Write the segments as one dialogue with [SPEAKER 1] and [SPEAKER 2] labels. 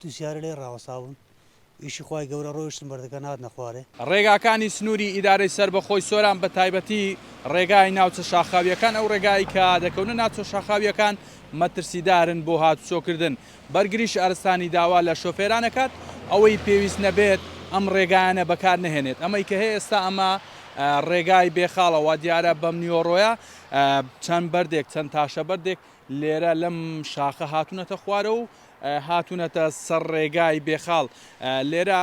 [SPEAKER 1] دووسیارە لێ ڕاوەساون ئیشی خی گەورە ڕۆیشتن بەردەکە نات نەخوارێ.
[SPEAKER 2] ڕێگاکانی سنووری ئیدارەی سربەخۆی سۆران بە تایبەتی ڕێگای ناوچە شاخاویەکان ئەو ڕێگایی کە دەکەونە ناوچە شاخاویەکان مەترسیدارن بۆ هاتوچۆکردن. بەرگریش ئارستانی داوا لە شۆفێرانەکات ئەوەی پێویست نەبێت ئەم ڕێگایانە بەکار نهێنێت. ئەمەی کە هەیە ئێستا ئەمە ڕێگای بێخاڵەوە دیارە بەم نیۆڕۆیە چەند بەردێک چەند تاشە بەردێک لێرە لەم شاخە هاتوونەتە خوارە و هاتوونەتە سەر ڕێگای بێخاڵ. لێرە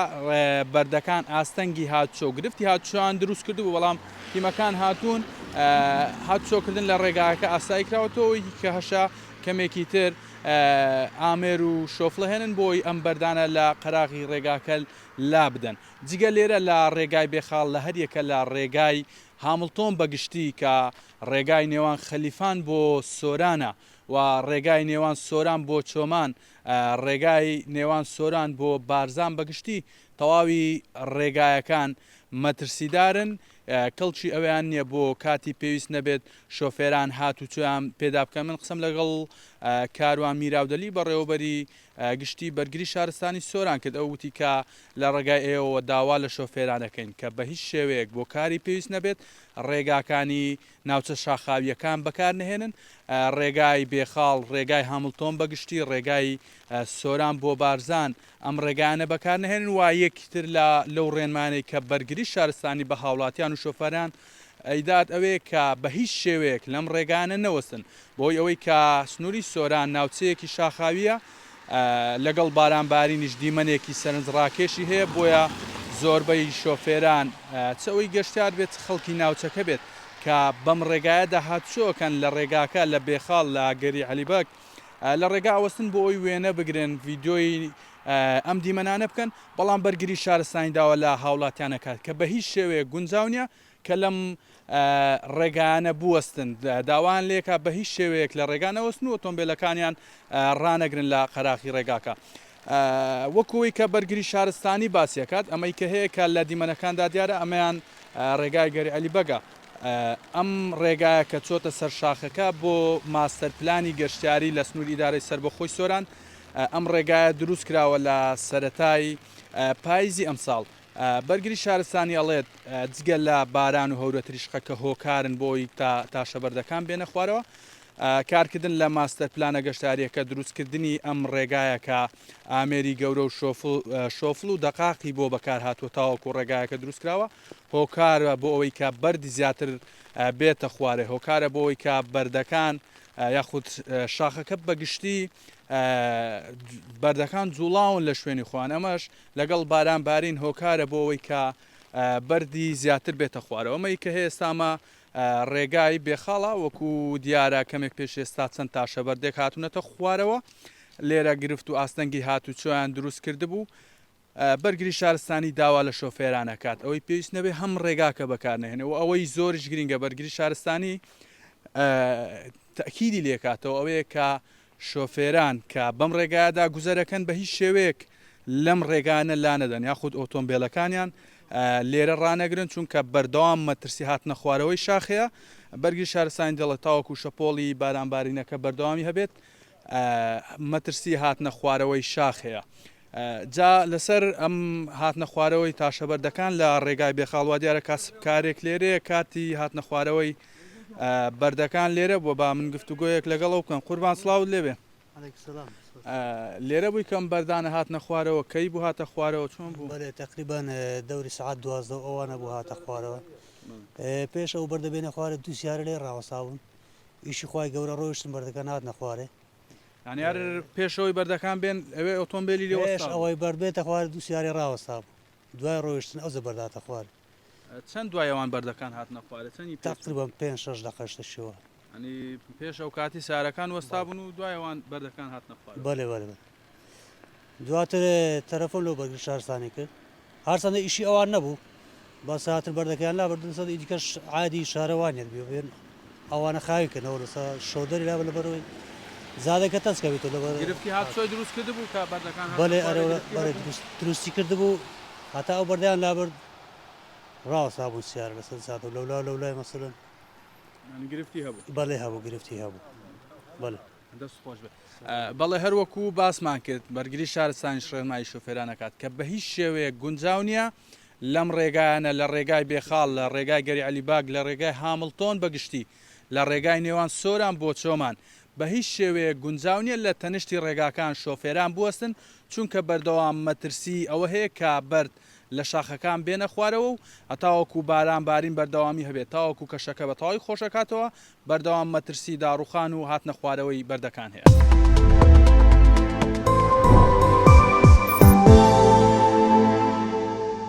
[SPEAKER 2] بەردەکان ئاستەنگی هاتچۆ گرفتی هاتچۆیان دروست کردو بەڵام تیمەکان هاتوون هاتچۆکردن لە ڕێگاکە ئاسایی کراوەتەوەی کە هەشا کەمێکی تر ئامێر و شۆفڵە هێنن بۆی ئەم بەردانە لە قەراغی ڕێگاکە لا بدەن. جگە لێرە لە ڕێگای بێخاڵ لە هەریەکە لە ڕێگای هامڵتۆن بەگشتی کە ڕێگای نێوان خەلیفان بۆ سۆرانە و ڕێگای نێوان سۆران بۆ چۆمان ڕێگای نێوان سۆران بۆ بارزان بەگشتی تەواوی ڕێگایەکان مەترسیدارن کەڵکی ئەویان نییە بۆ کاتی پێویست نەبێت شۆفێران هاتوچۆیان پێدا بکەن. من قسەم لەگەڵ کاروان میراودەلی بەڕێوەبەری گشتی بەرگری شارستانی سۆران کرد ئەو وتی کە لە ڕێگای ئێوە داوا لە شۆفێرانەکەین کە بە هیچ شێوەیەک بۆ کاری پێویست نەبێت ڕێگاکانی ناوچە شاخاویەکان بەکار نهێنن. ڕێگای بێخاڵ ڕێگای هامڵتۆن بەگشتی ڕێگای سۆران بۆ بارزان ئەم ڕێگانە بەکار نهێنن و یەکتر لەو ڕێنمانەی کە بەرگری شارستانی بە هاوڵاتیان و شۆفەران ئەیداد ئەوەیە کە بە هیچ شێوەیەک لەم ڕێگانە نەوەستن بۆی ئەوەی کە سنووری سۆران ناوچەیەکی شاخاویە لەگەڵ بارانبارینیش دیمەنێکی سەرنجڕاکێشی هەیە بۆیە زۆربەی شۆفێران چەوەی گەشتیار بێت خەڵکی ناوچەکە بێت کە بەم ڕێگایەدا هاتچۆکەن لە ڕێگاکە لە بێخاڵ لە گەری عەلیبەگ لە ڕێگا ئەوەستن بۆ ئەوی وێنە بگرن ڤیدۆی ئەم دیمەنانە بکەن بەڵام بەرگری شارستانی داوە لە هاوڵاتیانەکات کە بە هیچ شێوەیە گونجاو نیە کە لەم ڕێگانە بوەستن داوان لێکە بە هیچ شێوەیەک لە ڕێگانەوەستن و ئۆتۆمبیلەکانیان ڕانەگرن لە قەراغی ڕێگاکە. وەکوی کە بەرگری شارستانی باسیەکات ئەمەی کە هەیە کە لە دیمەنەکاندا دیارە ئەمەیان ڕێگای گەری عەلیبەگە ئەم ڕێگایە کە چۆتە سەر شاخەکە بۆ ماستەر پلانی گەشتیاری لە سنووری ئیدارەی سربەخۆی سۆران ئەم ڕێگایە دروست کراوە لە سەرەتای پاییزی ئەمساڵ. بەرگری شارستانی ئەڵێت جگە لە باران و هەورە تریشقە کە هۆکارن بۆی تاشەبەردەکان بێنە خوارەوە کارکردن لە ماستەر پلانە گەشتاریەکە دروستکردنی ئەم ڕێگایە کە ئامێری گەورە و شۆفڵ و دەقاقی بۆ بەکار هاتووە تاوەکو ڕێگایەکە دروست کراوە هۆکارە بۆ ئەوەی کە بەردی زیاتر بێتە خوارێ هۆکارە بۆ ئەوەی کە بەردەکان یاخود شاخەکە بەگشتی بەردەکان جوڵاون لە شوێنی خوان ئەمەش لەگەڵ بارانبارین هۆکارە بۆ ئەوەی کە بەردی زیاتر بێتە خوارەوە. ئەمەی کە هەیە ئێستامە ڕێگای بێخاڵە وەکو دیارە کەمێک پێش ئێستا چەند تاشە بەردێک هاتوونەتە خوارەوە لێرە گرفت و ئاستەنگی هاتوچۆیان دروست کرده بوو بەرگری شارستانی داوا لە شۆفێرانەکات ئەوەی پێویست نەبێ هەم ڕێگاکە بەکارنێنێ و ئەوەی زۆریش گرینگە بەرگری شارستانی تەکیدی لێکاتەوە ئەوەیە کە شۆفێران کە بەم ڕێگایدا گوزەرەکەن بە هیچ شێوەیەک لەم ڕێگانە لا نەدەن یاخود ئۆتۆمبیلەکانیان لێرە ڕانەگرن چونکە بەردەوام مەترسی هاتنە خوارەوەی شاخەیە بەرگری شارستانی دەڵێت تاوەکو شەپۆڵی بارانبارینەکە بەردەوامی هەبێت مەترسی هاتنە خوارەوەی شاخەیە. جا لەسەر ئەم هاتنە خوارەوەی تاشەبەردەکان لە ڕێگای بێخاڵوا دیارە کارێک لێرەیە کاتی هاتنە خوارەوەی بەردەکان لێرە بۆ با من گفتوگۆیەک لەگەڵەوە بکەم قوربان سڵاوت لێبێ لێرە بووی کەم بەردانە هاتنە خوارەوە کەی بوو هاتە خوارەوە چۆن بوو
[SPEAKER 1] تقریبان دەوری سعات 12 ئەوانە بوو هاتە خوارەوە پێش ئەو بەردەبێنە خوارە دووسیارە لێ ڕاوەساون ئیشی خی گەورە ڕۆیشتن بەردەکە هاتنە خوارێ
[SPEAKER 2] یانیار پێشەوەی بەردەکان بێن ئەوێ ئۆتۆمبیلی لێ
[SPEAKER 1] ئەوەی بەربێتە خوارە دووسیاری ڕاوەسا دوای ڕۆیشتن ئەو زەبەرداتە خوارد
[SPEAKER 2] چەند دوایەوان بەردەکان هاتنە خوارە چەندی
[SPEAKER 1] تقریبان 5-6 دقەشتە شووە
[SPEAKER 2] ئەنی پێش ئەو کاتی سارەکان وەستا بوون و دوایەوان بەردەکان هاتنە خوارە
[SPEAKER 1] بەڵێ بەڵێ دواتر تەلەفۆن لەو بەرگری شارستانی کرد هەرچەندە ئیشی ئەوان نەبوو بە ساتر بەردەکەیان لا بردن سەد دیکەش عادی شارەوانێت بێن ئەوانە خاویکردنەوە لەسە شەودەری لا لە بەرەوەی زادەکە تەسکەویتەوە لە بەر
[SPEAKER 2] گرفتی هاتچۆی دروست کرد بوو کە بەردەکان
[SPEAKER 1] بەڵێ ئەرە دروستی کرد بوو هەتا ئەو بەردەیان لابرد ڕاوەسا بوو سیارە لەسەر ساتە لەولای مەسەلەن
[SPEAKER 2] گرفتی هەبوو
[SPEAKER 1] بەڵێ هەبوو گرفتی هەبوو بەڵێ
[SPEAKER 2] دەست خۆش بێت بەڵێ هەروەکو باسمان کرد بەرگری شارستانی ڕێنمایی شۆفێرانەکات کە بە هیچ شێوەیە گونجاو نییە لەم ڕێگایانە لە ڕێگای بێخاڵ لە ڕێگای گەری عەلیباگ لە ڕێگای هامڵتۆن بەگشتی لە ڕێگای نێوان سۆران بۆ چۆمان بە هیچ شێوەیە گونجاو نیە لە تەنیشتی ڕێگاکان شۆفێران بوەستن چونکە بەردەوام مەترسی ئەوە هەیە کە بەرد لە شاخەکان بێنە خوارەوە و هەتاوەکو باران بارین بەردەوامی هەبێت تاوەکو کەشەکە بە تەواوی خۆشەکاتەوە بەردەوام مەترسی داڕوخان و هاتنە خوارەوەی بەردەکان هەیە.